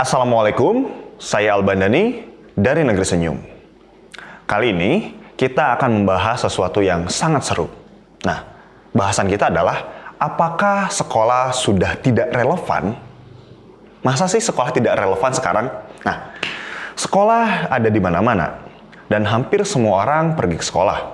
Assalamualaikum, saya Albandani dari Negeri Senyum. Kali ini kita akan membahas sesuatu yang sangat seru. Nah, bahasan kita adalah apakah sekolah sudah tidak relevan? Masa sih sekolah tidak relevan sekarang? Nah, sekolah ada di mana-mana dan hampir semua orang pergi ke sekolah.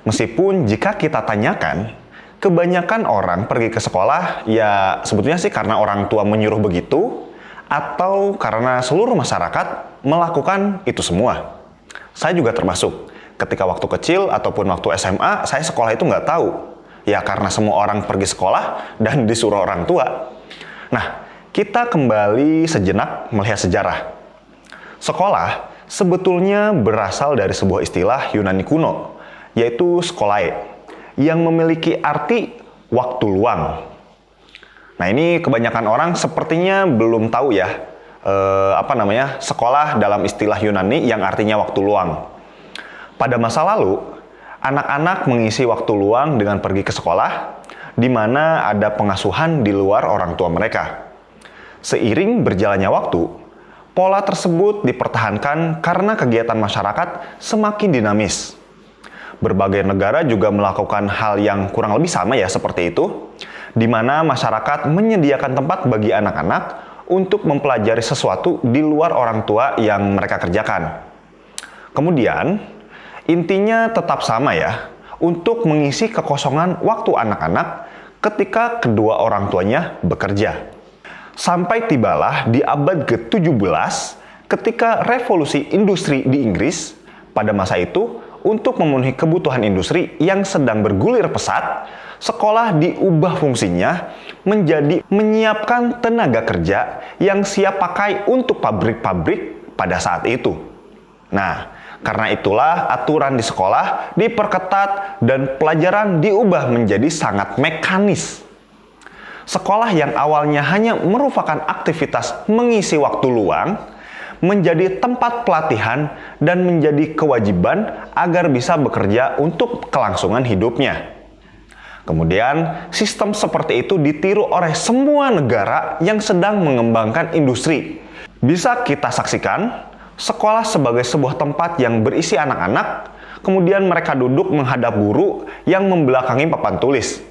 Meskipun jika kita tanyakan, kebanyakan orang pergi ke sekolah ya sebetulnya sih karena orang tua menyuruh begitu atau karena seluruh masyarakat melakukan itu semua. Saya juga termasuk. Ketika waktu kecil ataupun waktu SMA, saya sekolah itu nggak tahu. Ya karena semua orang pergi sekolah dan disuruh orang tua. Nah, kita kembali sejenak melihat sejarah. Sekolah sebetulnya berasal dari sebuah istilah Yunani kuno, yaitu skolae, yang memiliki arti waktu luang. Nah, ini kebanyakan orang sepertinya belum tahu ya, sekolah dalam istilah Yunani yang artinya waktu luang. Pada masa lalu, anak-anak mengisi waktu luang dengan pergi ke sekolah, di mana ada pengasuhan di luar orang tua mereka. Seiring berjalannya waktu, pola tersebut dipertahankan karena kegiatan masyarakat semakin dinamis. Berbagai negara juga melakukan hal yang kurang lebih sama ya seperti itu, di mana masyarakat menyediakan tempat bagi anak-anak untuk mempelajari sesuatu di luar orang tua yang mereka kerjakan. Kemudian, intinya tetap sama ya, untuk mengisi kekosongan waktu anak-anak ketika kedua orang tuanya bekerja. Sampai tibalah di abad ke-17 ketika revolusi industri di Inggris. Pada masa itu, untuk memenuhi kebutuhan industri yang sedang bergulir pesat, sekolah diubah fungsinya menjadi menyiapkan tenaga kerja yang siap pakai untuk pabrik-pabrik pada saat itu. Nah, karena itulah aturan di sekolah diperketat dan pelajaran diubah menjadi sangat mekanis. Sekolah yang awalnya hanya merupakan aktivitas mengisi waktu luang, menjadi tempat pelatihan dan menjadi kewajiban agar bisa bekerja untuk kelangsungan hidupnya. Kemudian, sistem seperti itu ditiru oleh semua negara yang sedang mengembangkan industri. Bisa kita saksikan, sekolah sebagai sebuah tempat yang berisi anak-anak, kemudian mereka duduk menghadap guru yang membelakangi papan tulis.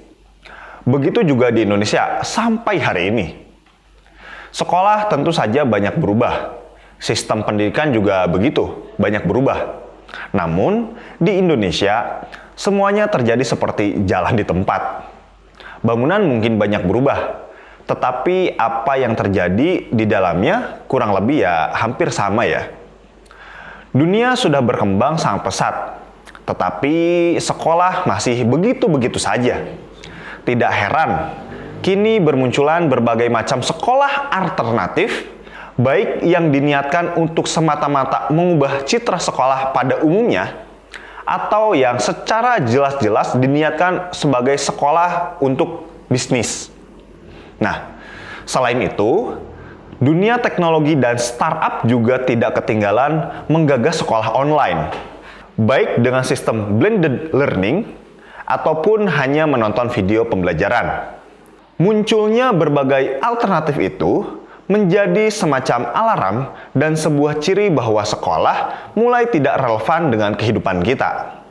Begitu juga di Indonesia sampai hari ini. Sekolah tentu saja banyak berubah. Sistem pendidikan juga begitu, banyak berubah. Namun, di Indonesia, semuanya terjadi seperti jalan di tempat. Bangunan mungkin banyak berubah, tetapi apa yang terjadi di dalamnya kurang lebih ya hampir sama ya. Dunia sudah berkembang sangat pesat, tetapi sekolah masih begitu-begitu saja. Tidak heran, kini bermunculan berbagai macam sekolah alternatif, baik yang diniatkan untuk semata-mata mengubah citra sekolah pada umumnya, atau yang secara jelas-jelas diniatkan sebagai sekolah untuk bisnis. Nah, selain itu, dunia teknologi dan startup juga tidak ketinggalan menggagas sekolah online, baik dengan sistem blended learning, ataupun hanya menonton video pembelajaran. Munculnya berbagai alternatif itu menjadi semacam alarm dan sebuah ciri bahwa sekolah mulai tidak relevan dengan kehidupan kita.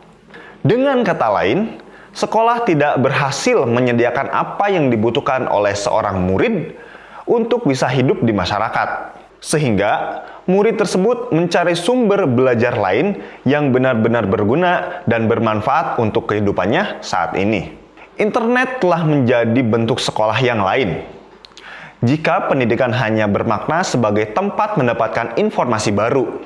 Dengan kata lain, sekolah tidak berhasil menyediakan apa yang dibutuhkan oleh seorang murid untuk bisa hidup di masyarakat. Sehingga murid tersebut mencari sumber belajar lain yang benar-benar berguna dan bermanfaat untuk kehidupannya saat ini. Internet telah menjadi bentuk sekolah yang lain. Jika pendidikan hanya bermakna sebagai tempat mendapatkan informasi baru,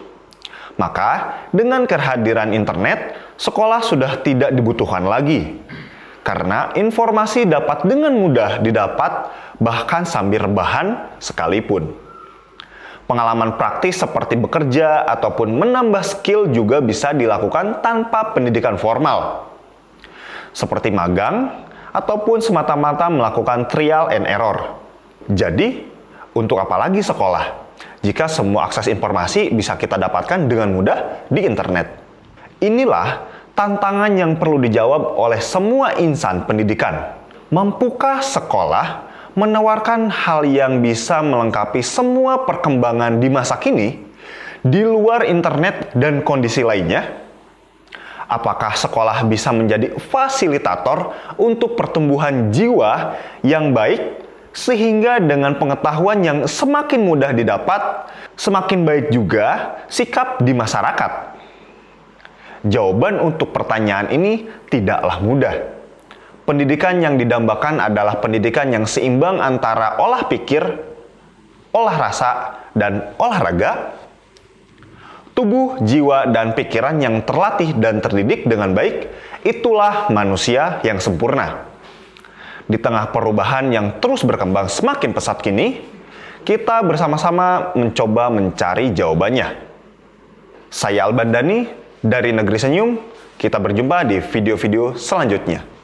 maka dengan kehadiran internet, sekolah sudah tidak dibutuhkan lagi. Karena informasi dapat dengan mudah didapat bahkan sambil rebahan sekalipun. Pengalaman praktis seperti bekerja ataupun menambah skill juga bisa dilakukan tanpa pendidikan formal. Seperti magang ataupun semata-mata melakukan trial and error. Jadi, untuk apa lagi sekolah jika semua akses informasi bisa kita dapatkan dengan mudah di internet? Inilah tantangan yang perlu dijawab oleh semua insan pendidikan. Mampukah sekolah menawarkan hal yang bisa melengkapi semua perkembangan di masa kini di luar internet dan kondisi lainnya? Apakah sekolah bisa menjadi fasilitator untuk pertumbuhan jiwa yang baik, sehingga dengan pengetahuan yang semakin mudah didapat, semakin baik juga sikap di masyarakat? Jawaban untuk pertanyaan ini tidaklah mudah. Pendidikan yang didambakan adalah pendidikan yang seimbang antara olah pikir, olah rasa, dan olahraga. Tubuh, jiwa, dan pikiran yang terlatih dan terdidik dengan baik, itulah manusia yang sempurna. Di tengah perubahan yang terus berkembang semakin pesat kini, kita bersama-sama mencoba mencari jawabannya. Saya Alban Dhani dari Negeri Senyum, kita berjumpa di video-video selanjutnya.